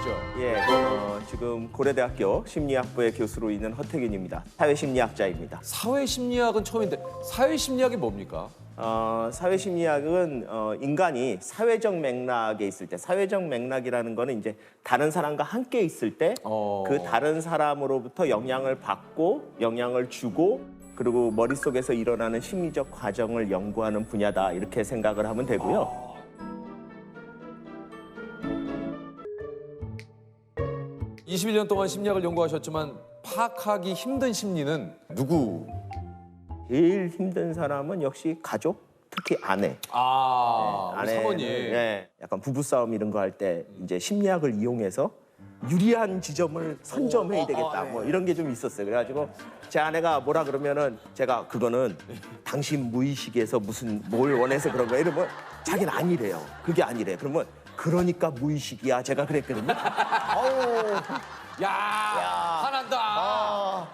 계시죠? 예, 지금 고려대학교 심리학부의 교수로 있는 허태균입니다. 사회심리학자입니다. 사회심리학은 처음인데 사회심리학이 뭡니까? 사회심리학은 인간이 사회적 맥락에 있을 때, 사회적 맥락이라는 거는 이제 다른 사람과 함께 있을 때 그 다른 사람으로부터 영향을 받고 영향을 주고 그리고 머릿속에서 일어나는 심리적 과정을 연구하는 분야다 이렇게 생각을 하면 되고요. 21년 동안 심리학을 연구하셨지만 파악하기 힘든 심리는 누구? 제일 힘든 사람은 역시 가족, 특히 아내. 우리 사모님. 예, 약간 부부싸움 이런 거 할 때 이제 심리학을 이용해서 유리한 지점을 선점해야 되겠다. 뭐 이런 게 좀 있었어요. 그래가지고 제 아내가 뭐라 그러면은 제가 그거는 당신 무의식에서 무슨 뭘 원해서 그런 거야 이러면 자기는 아니래요. 그게 아니래. 그러면 그러니까 무의식이야. 제가 그랬거든요. 야, 화난다.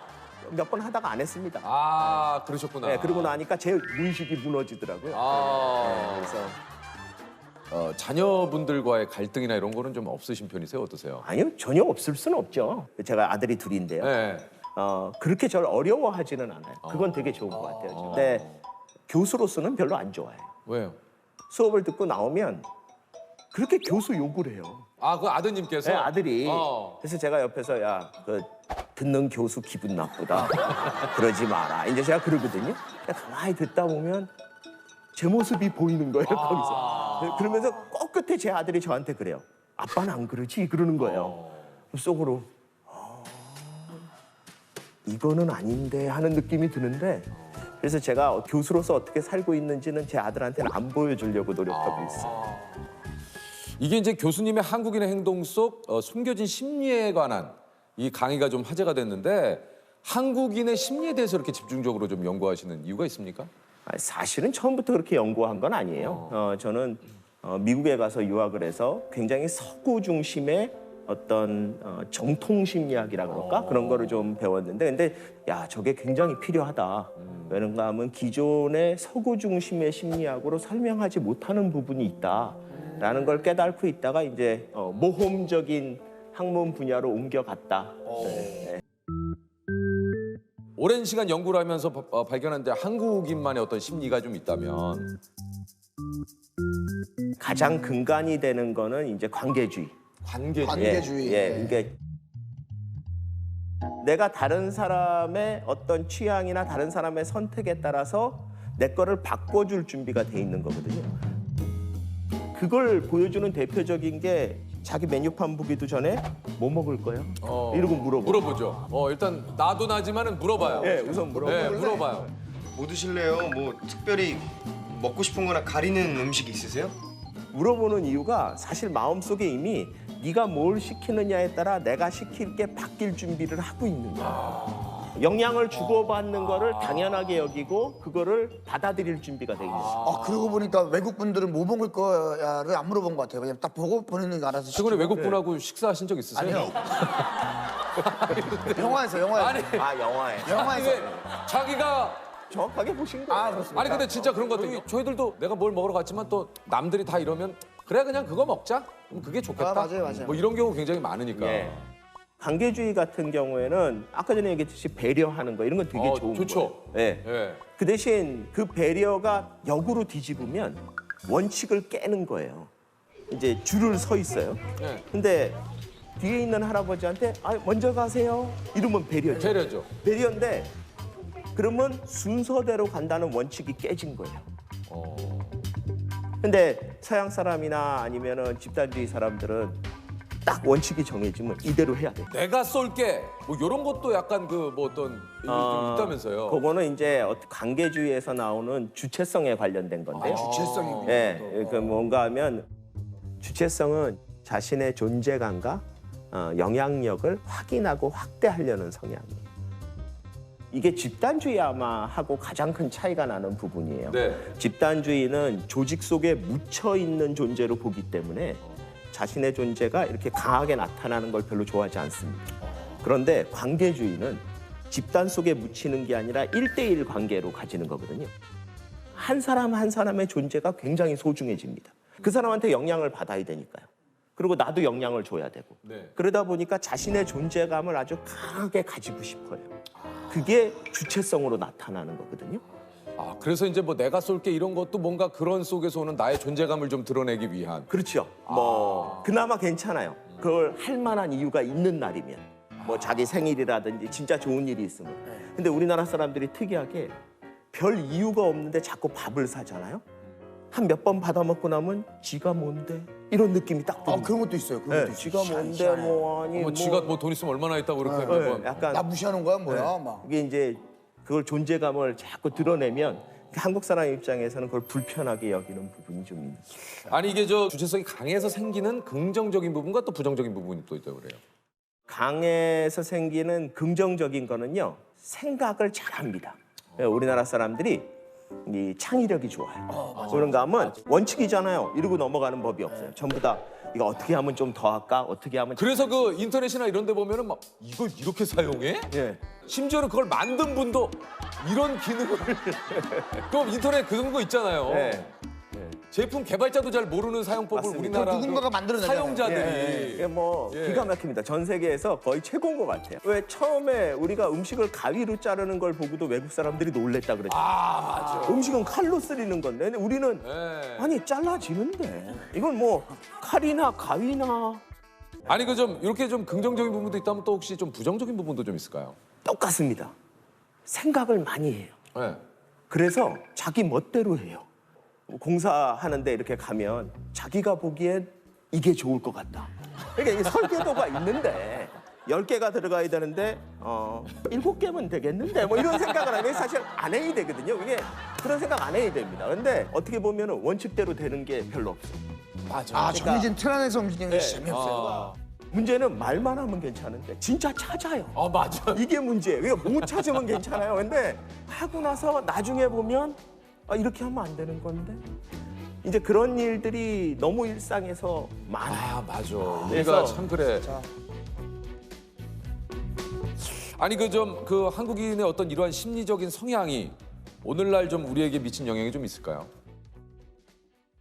몇 번 하다가 안 했습니다. 그러셨구나. 네, 그러고 나니까 제 무의식이 무너지더라고요. 네, 그래서 자녀분들과의 갈등이나 이런 거는 좀 없으신 편이세요? 어떠세요? 아니요, 전혀 없을 수는 없죠. 제가 아들이 둘인데요. 네. 그렇게 저를 어려워하지는 않아요. 그건 되게 좋은 것 같아요. 근데 교수로서는 별로 안 좋아해요. 왜요? 수업을 듣고 나오면 그렇게 교수 욕을 해요. 그 아드님께서? 네, 아들이. 어. 그래서 제가 옆에서 야, 듣는 교수 기분 나쁘다. 그러지 마라. 이제 제가 그러거든요. 가만히 듣다 보면 제 모습이 보이는 거예요, 거기서. 그러면서 끝에 제 아들이 저한테 그래요. 아빠는 안 그러지? 그러는 거예요. 속으로 이거는 아닌데 하는 느낌이 드는데 그래서 제가 교수로서 어떻게 살고 있는지는 제 아들한테는 안 보여주려고 노력하고 있어요. 이게 이제 교수님의 한국인의 행동 속 숨겨진 심리에 관한 이 강의가 좀 화제가 됐는데 한국인의 심리에 대해서 이렇게 집중적으로 좀 연구하시는 이유가 있습니까? 사실은 처음부터 그렇게 연구한 건 아니에요. 저는 미국에 가서 유학을 해서 굉장히 서구 중심의 어떤 정통 심리학이라 그럴까? 그런 거를 좀 배웠는데 근데 야, 저게 굉장히 필요하다. 왜는가 하면 기존의 서구 중심의 심리학으로 설명하지 못하는 부분이 있다라는 걸 깨닫고 있다가 이제 모험적인 학문 분야로 옮겨갔다. 네. 오랜 시간 연구를 하면서 발견한 한국인만의 어떤 심리가 좀 있다면 가장 근간이 되는 거는 이제 관계주의. 관계주의. 그러니까 내가 다른 사람의 어떤 취향이나 다른 사람의 선택에 따라서 내 거를 바꿔줄 준비가 돼 있는 거거든요. 그걸 보여주는 대표적인 게 자기 메뉴판 보기도 전에 뭐 먹을 거예요? 이러고 물어보죠. 일단 나도 나지만은 물어봐요. 네, 우선 물어봐요. 네, 물어봐요. 뭐 드실래요? 뭐 특별히 먹고 싶은 거나 가리는 음식 있으세요? 물어보는 이유가 사실 마음속에 이미 네가 뭘 시키느냐에 따라 내가 시킬 게 바뀔 준비를 하고 있는 거야. 영향을 주고받는 거를 당연하게 여기고 그거를 받아들일 준비가 돼 있는 거야. 그러고 보니까 외국 분들은 뭐 먹을 거야를 안 물어본 것 같아요. 그냥 딱 보고 본인이 알아서 최근에 외국 분하고 식사하신 적 있으세요? 아니요. 영화에서. 아니, 영화에. 영화에서. 왜 자기가 정확하게 보신 거예요. 그렇습니다. 아니 근데 진짜 그런 것 같아요. 저희들도 내가 뭘 먹으러 갔지만 또 남들이 다 이러면 그래 그냥 그거 먹자. 그럼 그게 좋겠다. 맞아요. 뭐 이런 경우 굉장히 많으니까. 예. 관계주의 같은 경우에는 아까 전에 얘기했듯이 배려하는 거 이런 건 되게 좋은 좋죠. 거예요. 예. 예. 그 대신 그 배려가 역으로 뒤집으면 원칙을 깨는 거예요. 이제 줄을 서 있어요. 예. 근데 뒤에 있는 할아버지한테 먼저 가세요. 이러면 배려죠. 배려죠. 배려인데 그러면 순서대로 간다는 원칙이 깨진 거예요. 근데 서양 사람이나 아니면은 집단주의 사람들은 딱 원칙이 정해지면 이대로 해야 돼. 내가 쏠게. 뭐 이런 것도 약간 그 뭐 어떤 좀 있다면서요. 그거는 이제 관계주의에서 나오는 주체성에 관련된 건데요. 주체성이. 네, 그 뭔가 하면 주체성은 자신의 존재감과 영향력을 확인하고 확대하려는 성향이에요. 이게 집단주의 아마 하고 가장 큰 차이가 나는 부분이에요. 네. 집단주의는 조직 속에 묻혀 있는 존재로 보기 때문에 자신의 존재가 이렇게 강하게 나타나는 걸 별로 좋아하지 않습니다. 그런데 관계주의는 집단 속에 묻히는 게 아니라 1대1 관계로 가지는 거거든요. 한 사람 한 사람의 존재가 굉장히 소중해집니다. 그 사람한테 영향을 받아야 되니까요. 그리고 나도 영향을 줘야 되고. 네. 그러다 보니까 자신의 존재감을 아주 강하게 가지고 싶어요. 그게 주체성으로 나타나는 거거든요. 아, 그래서 이제 뭐 내가 쏠게 이런 것도 뭔가 그런 속에서 오는 나의 존재감을 좀 드러내기 위한. 그렇죠. 뭐 그나마 괜찮아요. 그걸 할 만한 이유가 있는 날이면. 뭐 자기 생일이라든지 진짜 좋은 일이 있으면. 근데 우리나라 사람들이 특이하게 별 이유가 없는데 자꾸 밥을 사잖아요. 한 몇 번 받아먹고 나면 지가 뭔데? 이런 느낌이 딱 아 듭니다. 그런 것도 있어요. 그런 것도 네, 있어요. 지가 뭔데 희한해. 뭐 아니 뭐 지가 뭐 돈 있으면 얼마나 있다고 그렇게 몇 번. 약간 나 무시하는 거야 뭐야 막. 그게 이제 그걸 존재감을 자꾸 드러내면 한국 사람 입장에서는 그걸 불편하게 여기는 부분이 좀 있는. 아니 이게 저 주체성이 강해서 생기는 긍정적인 부분과 또 부정적인 부분이 또 있다고 그래요. 강해서 생기는 긍정적인 거는요, 생각을 잘합니다. 우리나라 사람들이 이 창의력이 좋아요. 그런가 하면 원칙이잖아요. 이러고 넘어가는 법이 없어요. 전부 다 이거 어떻게 하면 좀 더 할까? 어떻게 하면 그래서 그 인터넷이나 이런 데 보면은 막 이걸 이렇게 사용해? 예. 심지어는 그걸 만든 분도 이런 기능을 그럼 인터넷 그런 거 있잖아요. 예. 제품 개발자도 잘 모르는 사용법을 맞습니다. 우리나라 누군가가 그 만들어내잖아요. 사용자들이 이게 뭐 예. 기가 막힙니다. 전 세계에서 거의 최고인 것 같아요. 왜 처음에 우리가 음식을 가위로 자르는 걸 보고도 외국 사람들이 놀랬다 그랬죠. 아 맞아. 음식은 칼로 쓰리는 건데 근데 우리는 예. 아니 잘라지는데 이건 뭐 칼이나 가위나 아니 그 좀 이렇게 좀 긍정적인 부분도 있다면 또 혹시 좀 부정적인 부분도 좀 있을까요? 똑같습니다. 생각을 많이 해요. 네. 그래서 자기 멋대로 해요. 공사하는데 이렇게 가면 자기가 보기엔 이게 좋을 것 같다. 그러니까 이게 설계도가 있는데 10개가 들어가야 되는데 7개면 되겠는데 뭐 이런 생각을 하면 사실 안 해야 되거든요. 이게 그런 생각 안 해야 됩니다. 근데 어떻게 보면 원칙대로 되는 게 별로 없어요. 맞아. 아 정해진 틀 안에서 움직이는 게 네. 재미없어요. 문제는 말만 하면 괜찮은데 진짜 찾아요. 맞아. 이게 문제예요. 그러니까 못 찾으면 괜찮아요. 근데 하고 나서 나중에 보면 이렇게 하면 안 되는 건데 이제 그런 일들이 너무 일상에서 많아요. 아 맞아. 우리가 그래서- 참 그래. 아니 그 좀 그 한국인의 어떤 이러한 심리적인 성향이 오늘날 좀 우리에게 미친 영향이 좀 있을까요?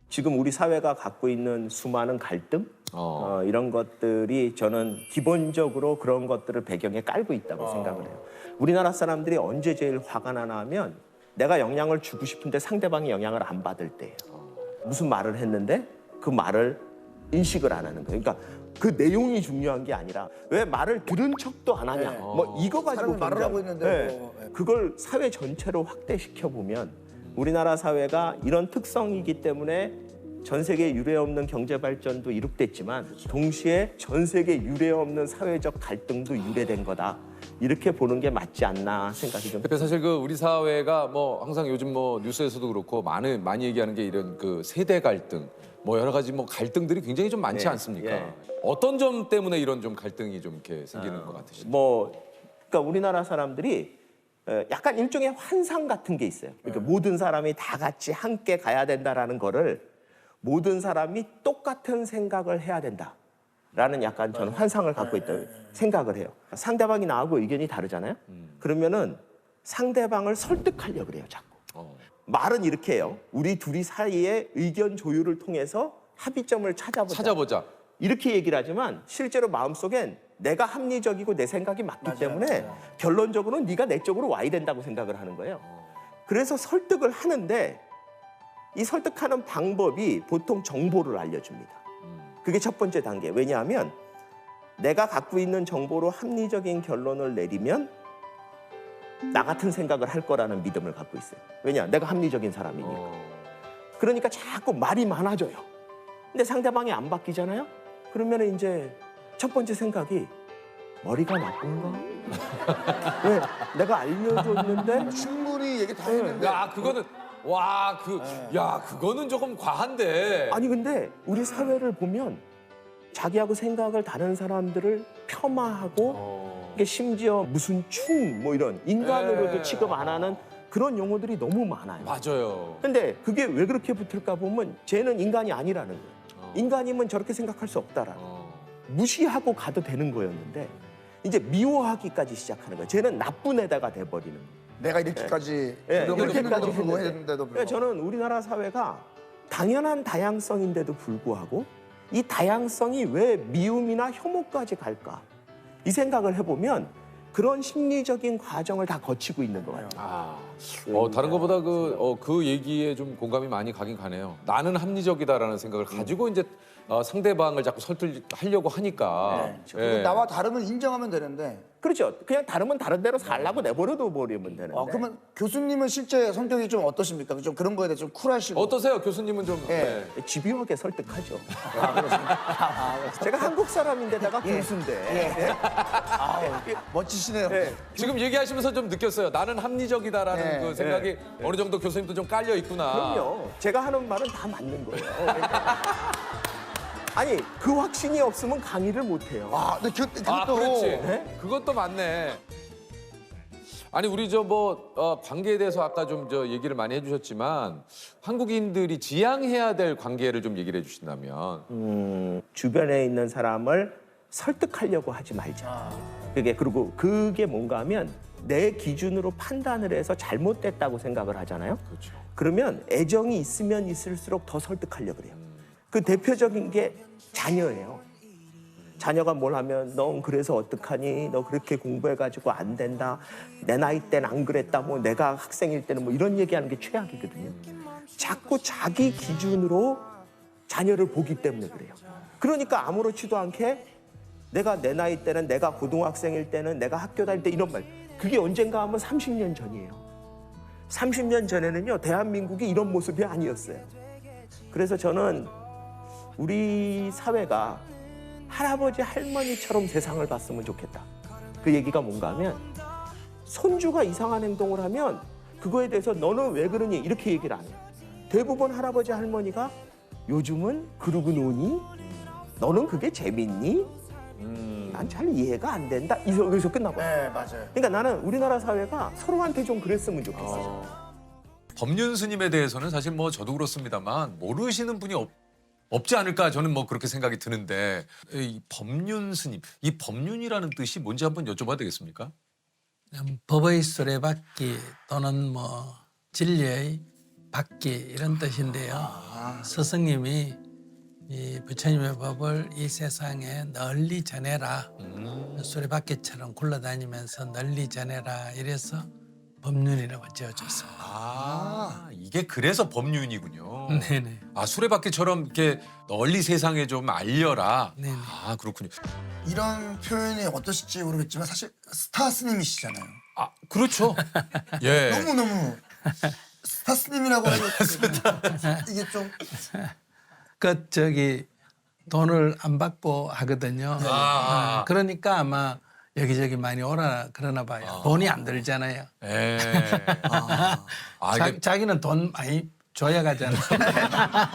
지금 우리 사회가 갖고 있는 수많은 갈등 이런 것들이 저는 기본적으로 그런 것들을 배경에 깔고 있다고 생각을 해요. 우리나라 사람들이 언제 제일 화가 나나 하면 내가 영향을 주고 싶은데 상대방이 영향을 안 받을 때예요. 무슨 말을 했는데 그 말을 인식을 안 하는 거예요. 그러니까 그 내용이 중요한 게 아니라 왜 말을 들은 척도 안 하냐. 뭐 이거 가지고 사람이 말을 굉장히- 하고 있는데 네. 뭐, 네. 그걸 사회 전체로 확대시켜 보면 우리나라 사회가 이런 특성이기 때문에 전 세계 유례 없는 경제 발전도 이룩됐지만 동시에 전 세계 유례 없는 사회적 갈등도 유래된 거다. 이렇게 보는 게 맞지 않나 생각이 좀. 그러니까 사실 그 우리 사회가 뭐 항상 요즘 뭐 뉴스에서도 그렇고 많이 얘기하는 게 이런 그 세대 갈등 뭐 여러 가지 뭐 갈등들이 굉장히 좀 많지 네, 않습니까? 예. 어떤 점 때문에 이런 좀 갈등이 좀 이렇게 생기는 것 같으신가요? 뭐 그러니까 우리나라 사람들이 약간 일종의 환상 같은 게 있어요. 그러니까 모든 사람이 다 같이 함께 가야 된다라는 거를 모든 사람이 똑같은 생각을 해야 된다라는 약간 저는 환상을 갖고 있다고 생각을 해요. 상대방이 나하고 의견이 다르잖아요. 그러면은 상대방을 설득하려고 그래요, 자꾸. 말은 이렇게 해요. 우리 둘이 사이에 의견 조율을 통해서 합의점을 찾아보자. 이렇게 얘기를 하지만 실제로 마음속엔 내가 합리적이고 내 생각이 맞기 때문에 결론적으로는 네가 내 쪽으로 와야 된다고 생각을 하는 거예요. 그래서 설득을 하는데 이 설득하는 방법이 보통 정보를 알려줍니다. 그게 첫 번째 단계. 왜냐하면 내가 갖고 있는 정보로 합리적인 결론을 내리면 나 같은 생각을 할 거라는 믿음을 갖고 있어요. 왜냐? 내가 합리적인 사람이니까. 그러니까 자꾸 말이 많아져요. 근데 상대방이 안 바뀌잖아요? 그러면 이제 첫 번째 생각이 머리가 나쁜가? 왜? 내가 알려줬는데 충분히 얘기 다 했는데 야 그거는 그거는 조금 과한데. 아니 근데 우리 사회를 보면 자기하고 생각을 다른 사람들을 폄하하고 이게 심지어 무슨 충 뭐 이런 인간으로도 네. 취급 안 하는 그런 용어들이 너무 많아요. 맞아요. 근데 그게 왜 그렇게 붙을까 보면 쟤는 인간이 아니라는 거예요. 인간이면 저렇게 생각할 수 없다라는 거예요. 무시하고 가도 되는 거였는데 이제 미워하기까지 시작하는 거예요. 쟤는 나쁜 애다가 돼버리는 거예요. 내가 이렇게까지 예, 노력을 이렇게까지 했는데도 불구하고 했는데. 했는데도 그러니까 불구하고 저는 우리나라 사회가 당연한 다양성인데도 불구하고 이 다양성이 왜 미움이나 혐오까지 갈까? 이 생각을 해보면 그런 심리적인 과정을 다 거치고 있는 거예요. 다른 것보다 그 얘기에 좀 공감이 많이 가긴 가네요. 나는 합리적이다라는 생각을 가지고 이제 상대방을 자꾸 설득하려고 하니까. 그리고 나와 다름을 인정하면 되는데. 그렇죠. 그냥 다르면 다른 대로 살라고 내버려둬 버리면 되는데. 그러면 교수님은 실제 성격이 좀 어떠십니까? 좀 그런 거에 대해서 좀 쿨하시고. 어떠세요? 교수님은 좀. 예. 집요하게 설득하죠. 제가 한국 사람인데다가 교수인데. 멋지시네요. 지금 얘기하시면서 좀 느꼈어요. 나는 합리적이다라는 예. 그 생각이 어느 정도 교수님도 좀 깔려 있구나. 그럼요. 제가 하는 말은 다 맞는 거예요. 아니 그 확신이 없으면 강의를 못 해요. 근데 그것도 그렇지. 네? 그것도 맞네. 아니 우리 관계에 대해서 아까 좀 얘기를 많이 해주셨지만 한국인들이 지향해야 될 관계를 좀 얘기를 해주신다면. 주변에 있는 사람을 설득하려고 하지 말자. 그게 뭔가 하면 내 기준으로 판단을 해서 잘못됐다고 생각을 하잖아요. 그렇죠. 그러면 애정이 있으면 있을수록 더 설득하려고 그래요. 그 대표적인 게 자녀예요. 자녀가 뭘 하면 넌 그래서 어떡하니? 너 그렇게 공부해가지고 안 된다. 내 나이 때는 안 그랬다. 뭐 내가 학생일 때는 뭐 이런 얘기하는 게 최악이거든요. 자꾸 자기 기준으로 자녀를 보기 때문에 그래요. 그러니까 아무렇지도 않게 내가 내 나이 때는 내가 고등학생일 때는 내가 학교 다닐 때 이런 말. 그게 언젠가 하면 30년 전이에요. 30년 전에는요. 대한민국이 이런 모습이 아니었어요. 그래서 저는 우리 사회가 할아버지 할머니처럼 세상을 봤으면 좋겠다. 그 얘기가 뭔가 하면 손주가 이상한 행동을 하면 그거에 대해서 너는 왜 그러니 이렇게 얘기를 안 해요. 대부분 할아버지 할머니가 요즘은 그러고 노니? 너는 그게 재밌니? 난 잘 이해가 안 된다. 여기서 끝나고. 네, 맞아요. 그러니까 나는 우리나라 사회가 서로한테 좀 그랬으면 좋겠어요. 법륜 스님에 대해서는 사실 저도 그렇습니다만 모르시는 분이 없지 않을까 저는 그렇게 생각이 드는데 이 법륜 스님, 이 법륜이라는 뜻이 뭔지 한번 여쭤봐도 되겠습니까? 법의 수레바퀴 또는 진리의 바퀴 이런 뜻인데요. 스승님이 이 부처님의 법을 이 세상에 널리 전해라. 수레바퀴처럼 굴러다니면서 널리 전해라. 이래서 법륜이라고 지어줬습니다. 이게 그래서 법륜이군요. 네네. 수레바퀴처럼 이렇게 널리 세상에 좀 알려라. 네네. 그렇군요. 이런 표현이 어떠실지 모르겠지만 사실 스타 스님이시잖아요. 그렇죠. 예. 너무너무 스타 스님이라고 하니까 이게 좀 돈을 안 받고 하거든요. 그러니까 아마 여기저기 많이 오라 그러나 봐요. 돈이 안 들잖아요. 예. 이게 자기는 돈 많이 줘야 가잖아요.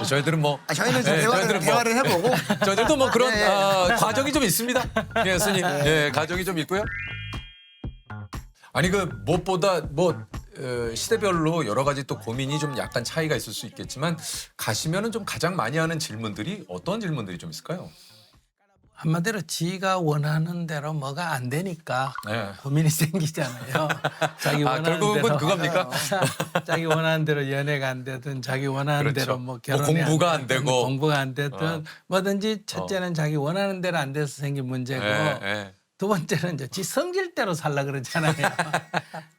저희들은 저희는 좀 저희들은 대화를 해보고 저희들도 그런 과정이 좀 있습니다. 예, 스님. 예, 과정이 좀 있고요. 아니 무엇보다 시대별로 여러 가지 또 고민이 좀 약간 차이가 있을 수 있겠지만 가시면은 좀 가장 많이 하는 질문들이 어떤 질문들이 좀 있을까요? 한마디로 지가 원하는 대로 뭐가 안 되니까 네. 고민이 생기잖아요. 자기 원하는 결국은 대로 그겁니까? 자기 원하는 대로 연애가 안 되든 자기 원하는 그렇죠. 대로 결혼이 공부가 안 되고. 공부가 안 되든 뭐든지 첫째는 자기 원하는 대로 안 돼서 생긴 문제고 두 번째는 이제 지 성질대로 살라 그러잖아요.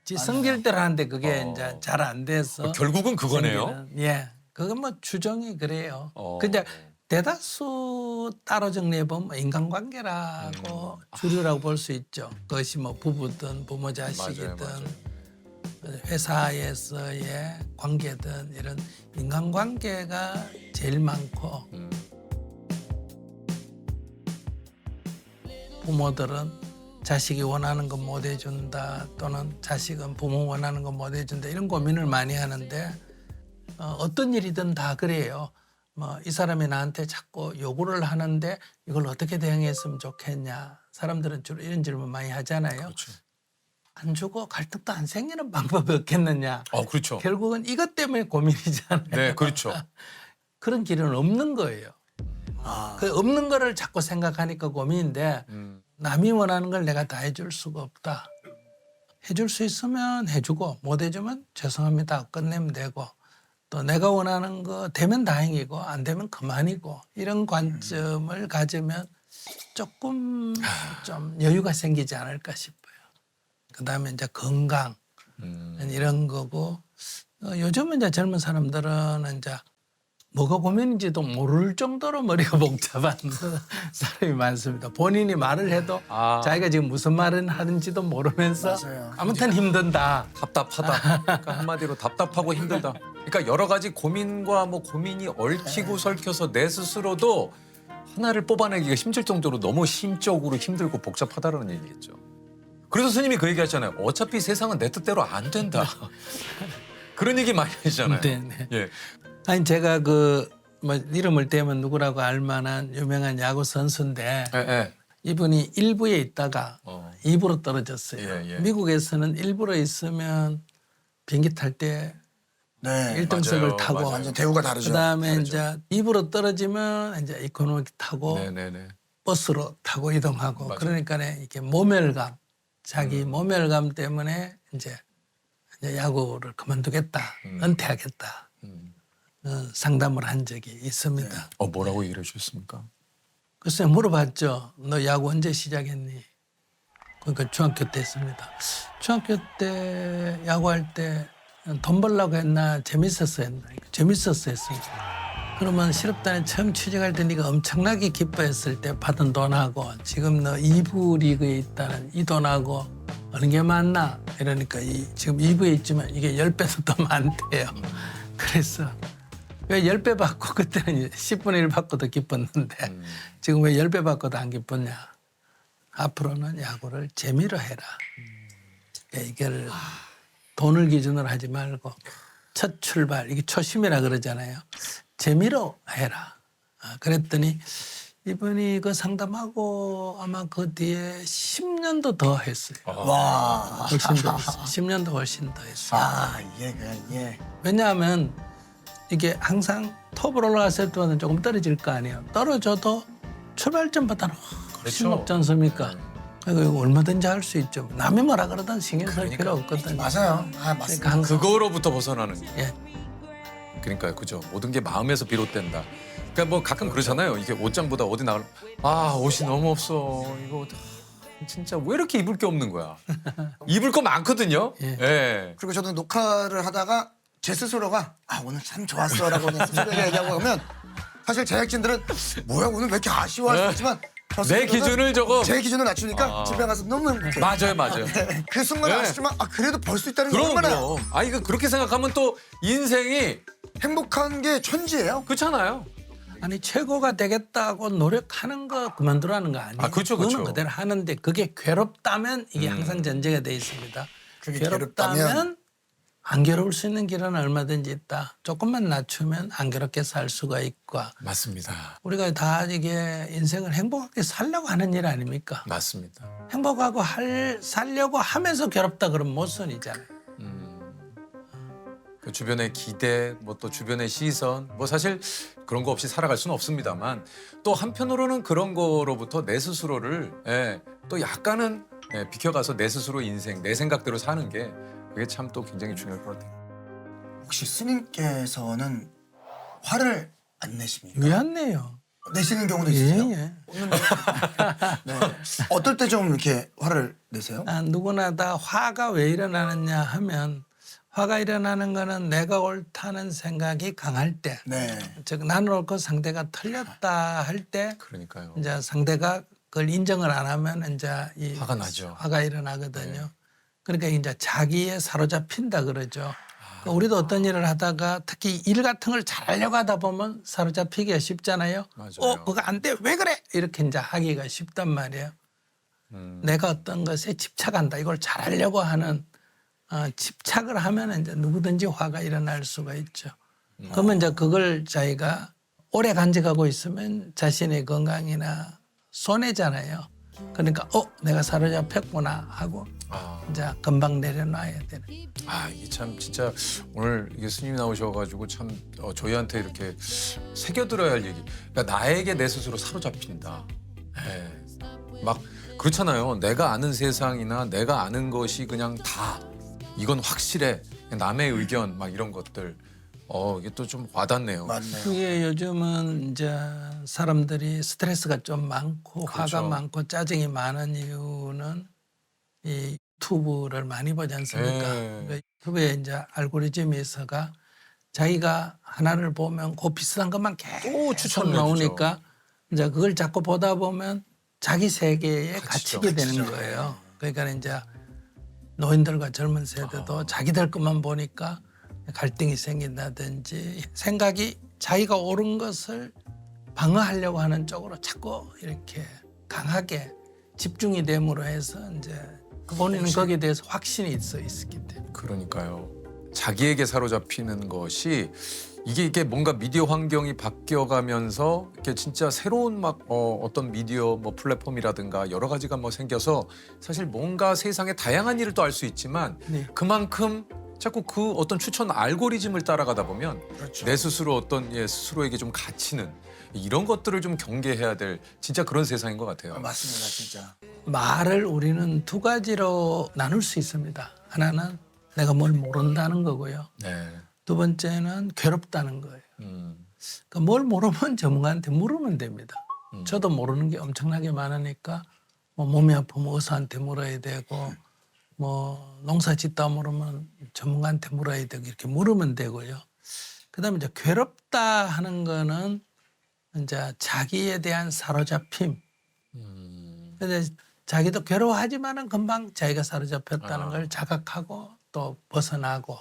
지 성질대로 하는데 그게 이제 잘 안 돼서 결국은 그거네요. 생기는, 예, 그건 추정이 그래요. 근데 대다수 따로 정리해 보면 인간관계라고 주류라고 볼 수 있죠. 그것이 부부든 부모 자식이든 맞아요. 회사에서의 관계든 이런 인간관계가 제일 많고 부모들은 자식이 원하는 건 못 해준다 또는 자식은 부모 원하는 건 못 해준다 이런 고민을 많이 하는데 어떤 일이든 다 그래요. 이 사람이 나한테 자꾸 요구를 하는데 이걸 어떻게 대응했으면 좋겠냐. 사람들은 주로 이런 질문 많이 하잖아요. 그렇죠. 안 주고 갈등도 안 생기는 방법이 없겠느냐. 그렇죠. 결국은 이것 때문에 고민이잖아요. 네, 그렇죠. 그런 길은 없는 거예요. 그 없는 거를 자꾸 생각하니까 고민인데 남이 원하는 걸 내가 다 해줄 수가 없다. 해줄 수 있으면 해주고 못 해주면 죄송합니다. 끝내면 되고 또 내가 원하는 거 되면 다행이고 안 되면 그만이고 이런 관점을 가지면 조금 좀 여유가 생기지 않을까 싶어요. 그다음에 이제 건강 이런 거고 요즘은 이제 젊은 사람들은 이제 뭐가 고민인지도 모를 정도로 머리가 복잡한 사람이 많습니다. 본인이 말을 해도 자기가 지금 무슨 말을 하는지도 모르면서 맞아요. 아무튼 힘든다. 답답하다. 그러니까 한마디로 답답하고 힘들다. 그러니까 여러 가지 고민과 뭐 고민이 얽히고 설켜서 내 스스로도 하나를 뽑아내기가 힘들 정도로 너무 심적으로 힘들고 복잡하다는 얘기겠죠. 그래서 스님이 그 얘기하잖아요. 어차피 세상은 내 뜻대로 안 된다. 그런 얘기 많이 하시잖아요. 네네. 예. 아니 제가 그 뭐 이름을 대면 누구라고 알만한 유명한 야구 선수인데 예, 예. 이분이 1부에 있다가 2부로 떨어졌어요. 예, 예. 미국에서는 1부로 있으면 비행기 탈 때 네. 1등석을 맞아요. 타고 맞아요. 완전 대우가 다르죠. 그다음에 이제 2부로 떨어지면 이제 이코노미 타고 네네네. 버스로 타고 이동하고 맞아요. 그러니까 이게 모멸감, 자기 모멸감 때문에 이제 야구를 그만두겠다, 은퇴하겠다 상담을 한 적이 있습니다. 뭐라고 얘기를 해주셨습니까? 글쎄 물어봤죠. 너 야구 언제 시작했니? 그러니까 중학교 때 했습니다. 중학교 때 야구할 때 돈 벌려고 했나 재밌었어 했나? 재밌었어 했으니까. 그러면 실업단에 처음 취직할 때 네가 엄청나게 기뻐했을 때 받은 돈하고 지금 너 2부 리그에 있다는 이 돈하고 어느 게 많나? 이러니까 지금 2부에 있지만 이게 10배도 더 많대요. 그래서 왜 10배 받고 그때는 10분의 1 받고도 기뻤는데 지금 왜 10배 받고도 안 기뻤냐? 앞으로는 야구를 재미로 해라. 이걸 돈을 기준으로 하지 말고 첫 출발, 이게 초심이라 그러잖아요. 재미로 해라. 그랬더니 이분이 그 상담하고 아마 그 뒤에 10년도 더 했어요. 와. 훨씬 더 했어요. 10년도 훨씬 더 했어요. 예. 왜냐하면 이게 항상 톱으로 올라갔을 때는 조금 떨어질 거 아니에요. 떨어져도 출발점보다는 훨씬 그렇죠. 높지 않습니까? 그러니까 이거 얼마든지 할 수 있죠. 남이 뭐라 그러든 신경 쓸 필요 없거든요. 맞아요. 그러니까 맞습니다. 항상 그거로부터 벗어나는 게. 예. 그러니까요, 그죠. 모든 게 마음에서 비롯된다. 그러니까 뭐 가끔 그러잖아요. 이게 옷장보다 어디 나갈 옷이 너무 없어. 이거 진짜 왜 이렇게 입을 게 없는 거야. 입을 거 많거든요. 예. 예. 그리고 저도 녹화를 하다가 제 스스로가 오늘 참 좋았어라고 그냥 스스로에게 얘기하고 하면 사실 제작진들은 뭐야 오늘 왜 이렇게 아쉬워할 수 있지만 저 내 스스로는 기준을 저거. 제 기준을 낮추니까 집에 가서 너무 행복해요. 맞아요. 그 순간 네. 아쉽지만 그래도 벌 수 있다는 게 그럼 얼마나 그럼. 이거 그렇게 생각하면 또 인생이 행복한 게 천지예요. 그렇잖아요. 아니 최고가 되겠다고 노력하는 거 그만두라는 거 아니에요. 그렇죠. 그거는 그대로 하는데 그게 괴롭다면 이게 항상 전제가 돼 있습니다. 그게 괴롭다면 괴롭다면 안 괴로울 수 있는 길은 얼마든지 있다. 조금만 낮추면 안 괴롭게 살 수가 있고 맞습니다. 우리가 다 이게 인생을 행복하게 살려고 하는 일 아닙니까? 맞습니다. 행복하고 살려고 하면서 괴롭다 그러면 모순이잖아요. 그 주변의 기대, 뭐 또 주변의 시선, 뭐 사실 그런 거 없이 살아갈 수는 없습니다만 또 한편으로는 그런 거로부터 내 스스로를 또 약간은 비켜가서 내 스스로 인생, 내 생각대로 사는 게 그게 참 또 굉장히 중요할 것 같아요. 혹시 스님께서는 화를 안 내십니까? 왜 안 내요? 내시는 경우도 있으세요? 예. 네. 어떨 때 좀 이렇게 화를 내세요? 누구나 다 화가 왜 일어나느냐 하면 화가 일어나는 거는 내가 옳다는 생각이 강할 때, 네. 즉 나는 옳고 상대가 틀렸다 할 때 그러니까요. 이제 상대가 그걸 인정을 안 하면 이제 이 화가 나죠. 화가 일어나거든요. 그러니까 이제 자기에 사로잡힌다 그러죠. 그러니까 우리도 어떤 일을 하다가 특히 일 같은 걸 잘하려고 하다 보면 사로잡히기가 쉽잖아요. 맞아요. 그거 안 돼. 왜 그래? 이렇게 이제 하기가 쉽단 말이에요. 내가 어떤 것에 집착한다. 이걸 잘하려고 하는 집착을 하면 이제 누구든지 화가 일어날 수가 있죠. 그러면 이제 그걸 자기가 오래 간직하고 있으면 자신의 건강이나 손해잖아요. 그러니까 내가 사로잡혔구나 하고 이제 금방 내려놔야 되는. 이게 참 진짜 오늘 이게 스님이 나오셔가지고 참 저희한테 이렇게 새겨들어야 할 얘기. 그러니까 나에게 내 스스로 사로잡힌다. 막 그렇잖아요. 내가 아는 세상이나 내가 아는 것이 그냥 다 이건 확실해. 남의 의견 막 이런 것들 이게 또 좀 와닿네요. 맞네요. 그게 요즘은 이제 사람들이 스트레스가 좀 많고 그렇죠. 화가 많고 짜증이 많은 이유는 이 유튜브를 많이 보지 않습니까? 네. 그러니까 유튜브에 이제 알고리즘에서가 자기가 하나를 보면 그 비슷한 것만 계속 추천을 나오니까 이제 그걸 자꾸 보다 보면 자기 세계에 갇히죠. 갇히게 되는 거예요. 그러니까 이제 노인들과 젊은 세대도 자기들 것만 보니까 갈등이 생긴다든지 생각이 자기가 옳은 것을 방어하려고 하는 쪽으로 자꾸 이렇게 강하게 집중이 됨으로 해서 이제 본인은 거기에 대해서 확신이 있기 때문에. 그러니까요. 자기에게 사로잡히는 것이 이게 뭔가 미디어 환경이 바뀌어가면서 이게 진짜 새로운 막 어떤 미디어 뭐 플랫폼이라든가 여러 가지가 뭐 생겨서 사실 뭔가 세상의 다양한 일을 또 알 수 있지만 네. 그만큼 자꾸 그 어떤 추천 알고리즘을 따라가다 보면 그렇죠. 내 스스로 어떤 스스로에게 좀 갇히는 이런 것들을 좀 경계해야 될 진짜 그런 세상인 것 같아요. 맞습니다, 진짜. 말을 우리는 두 가지로 나눌 수 있습니다. 하나는 내가 뭘 모른다는 거고요. 네. 두 번째는 괴롭다는 거예요. 음. 그러니까 뭘 모르면 전문가한테 물으면 됩니다. 저도 모르는 게 엄청나게 많으니까 뭐 몸이 아프면 의사한테 물어야 되고 뭐 농사 짓다 모르면 전문가한테 물어야 되고 이렇게 물으면 되고요. 그다음에 이제 괴롭다 하는 거는 이제 자기에 대한 사로잡힘. 근데 자기도 괴로워하지만은 금방 자기가 사로잡혔다는 걸 자각하고 또 벗어나고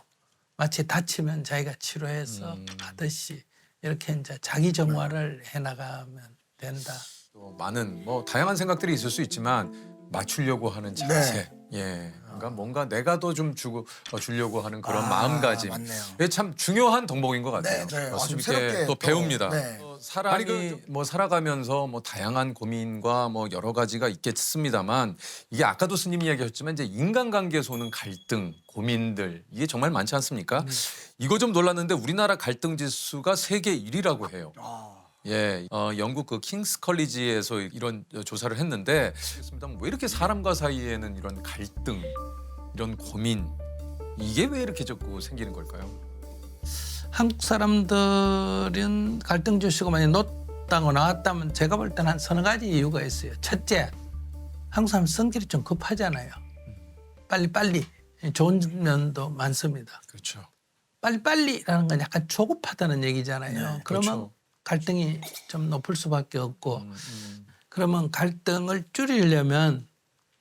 마치 다치면 자기가 치료해서 하듯이 이렇게 이제 자기 정화를 해나가면 된다. 또 많은 뭐 다양한 생각들이 있을 수 있지만 맞추려고 하는 자세. 예. 그러니까 뭔가 내가 더 좀 주려고 하는 그런 마음가짐. 맞네요. 이게 참 중요한 덕목인 것 같아요. 네. 좀 좀 새롭게 이렇게 또 또, 배웁니다. 네. 사람이 뭐 살아가면서 뭐 다양한 고민과 뭐 여러 가지가 있겠습니다만 이게 아까도 스님 이야기하셨지만 이제 인간관계에서 오는 갈등, 고민들 이게 정말 많지 않습니까? 이거 좀 놀랐는데 우리나라 갈등 지수가 세계 1위라고 해요. 예, 영국 그 킹스 컬리지에서 이런 조사를 했는데 왜 이렇게 사람과 사이에는 이런 갈등, 이런 고민 이게 왜 이렇게 자꾸 생기는 걸까요? 한국 사람들은 갈등 지수가 많이 높다고 나왔다면 제가 볼 때는 한 서너 가지 이유가 있어요. 첫째, 한국 사람 성질이 좀 급하잖아요. 빨리빨리 좋은 면도 많습니다. 그렇죠. 빨리빨리라는 건 약간 조급하다는 얘기잖아요. 그러면 그렇죠. 갈등이 좀 높을 수밖에 없고 그러면 갈등을 줄이려면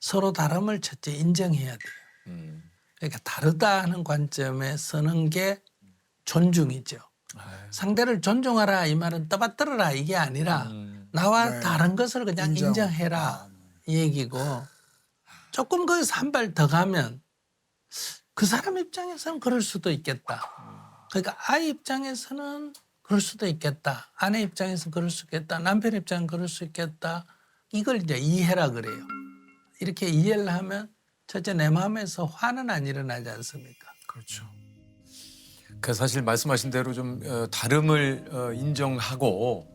서로 다름을 첫째 인정해야 돼요. 음. 그러니까 다르다 하는 관점에 서는 게 존중이죠. 상대를 존중하라 이 말은 떠받들어라 이게 아니라 나와 네. 다른 것을 그냥 인정. 인정해라 이 얘기고 조금 거기서 한 발 더 가면 그 사람 입장에서는 그럴 수도 있겠다. 그러니까 아이 입장에서는 그럴 수도 있겠다. 아내 입장에서는 그럴 수 있겠다. 남편 입장은 그럴 수 있겠다. 이걸 이제 이해라 그래요. 이렇게 이해를 하면 첫째 내 마음에서 화는 안 일어나지 않습니까? 그렇죠. 그 사실 말씀하신 대로 좀 다름을 인정하고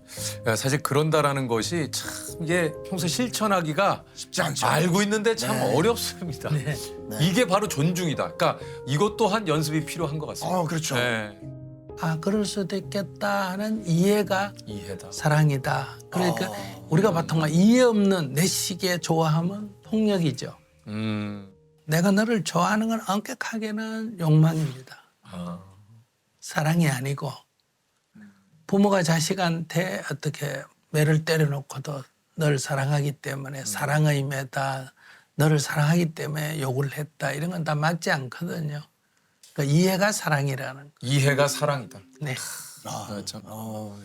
사실 그런다라는 것이 참 이게 평소 실천하기가 쉽지 않죠. 알고 있는데 참 네. 어렵습니다. 네. 이게 바로 존중이다. 그러니까 이것 또한 연습이 필요한 것 같습니다. 그렇죠. 네. 아 그럴 수도 있겠다 하는 이해가 이해다. 사랑이다. 그러니까 우리가 보통 이해 없는 내 시기에 좋아하면 폭력이죠. 내가 너를 좋아하는 건 엄격하게는 욕망입니다. 사랑이 아니고 부모가 자식한테 어떻게 매를 때려놓고도 너를 사랑하기 때문에 사랑의 매다 너를 사랑하기 때문에 욕을 했다 이런 건 다 맞지 않거든요. 그러니까 이해가 사랑이라는. 이해가 사랑이다. 네. 참.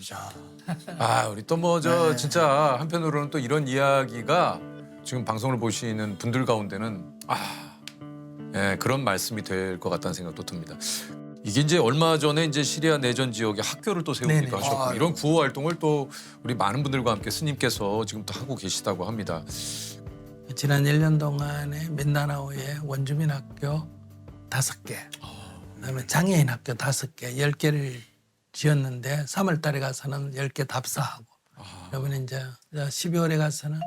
자. 우리 또 뭐 저 진짜 한편으로는 또 이런 이야기가 지금 방송을 보시는 분들 가운데는 그런 말씀이 될 것 같다는 생각도 듭니다. 이게 이제 얼마 전에 이제 시리아 내전 지역에 학교를 또 세우기도 네네. 하셨고 이런 구호 활동을 또 우리 많은 분들과 함께 스님께서 지금 또 하고 계시다고 합니다. 지난 1년 동안에 민다나오에 원주민 학교 5개, 그다음에 장애인 학교 5개, 10개를 지었는데 3월 달에 가서는 10개 답사하고 그러면 이제 12월에 가서는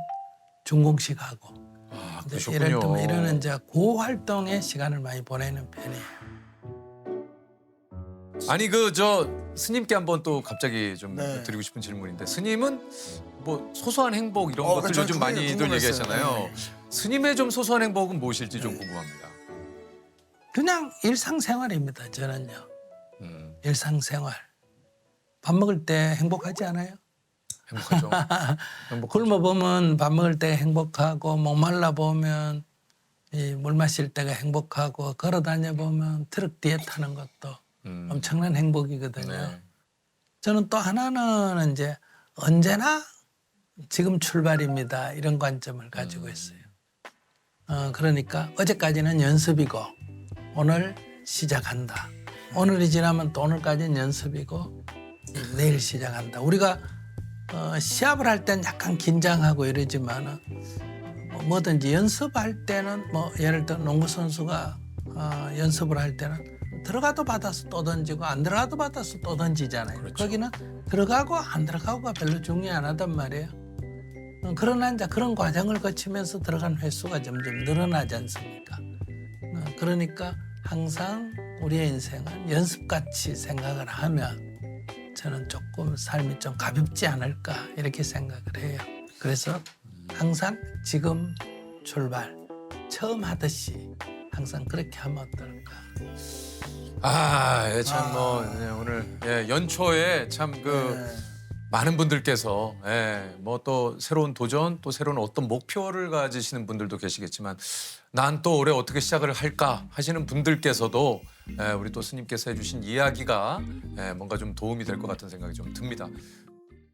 준공식 하고 이제 이럴 때 이런 이제 그 활동에 시간을 많이 보내는 편이에요. 아니 그 저 스님께 한번 또 갑자기 좀 네. 드리고 싶은 질문인데 스님은 뭐 소소한 행복 이런 어, 것들 저는 요즘 그게 많이들 궁금했어요. 얘기하잖아요. 네. 스님의 좀 소소한 행복은 무엇일지 좀 궁금합니다. 그냥 일상생활입니다. 저는요. 음, 일상생활. 밥 먹을 때 행복하지 않아요? 행복하죠. 행복하죠. 굶어 보면 밥 먹을 때 행복하고 목말라 보면 이 물 마실 때가 행복하고 걸어 다녀 보면 트럭 뒤에 타는 것도 음, 엄청난 행복이거든요. 네. 저는 또 하나는 이제 언제나 지금 출발입니다. 이런 관점을 가지고 있어요. 그러니까 어제까지는 연습이고 오늘 시작한다. 오늘이 지나면 또 오늘까지는 연습이고 내일 시작한다. 우리가 시합을 할 땐 약간 긴장하고 이러지만은 뭐든지 연습할 때는 뭐 예를 들어 농구 선수가 연습을 할 때는 들어가도 받아서 또 던지고 안 들어가도 받아서 또 던지잖아요. 그렇죠. 거기는 들어가고 안 들어가고가 별로 중요 안 하단 말이에요. 그러나 이제 그런 과정을 거치면서 들어간 횟수가 점점 늘어나지 않습니까? 그러니까 항상 우리의 인생은 연습같이 생각을 하면 저는 조금 삶이 좀 가볍지 않을까 이렇게 생각을 해요. 그래서 항상 지금 출발, 처음 하듯이 항상 그렇게 하면 어떨까. 아, 예, 참 뭐 오늘 예, 연초에 참 그 네. 많은 분들께서 예, 뭐 또 새로운 도전 또 새로운 어떤 목표를 가지시는 분들도 계시겠지만 난 또 올해 어떻게 시작을 할까 하시는 분들께서도 우리 또 스님께서 해주신 이야기가 뭔가 좀 도움이 될 것 같은 생각이 좀 듭니다.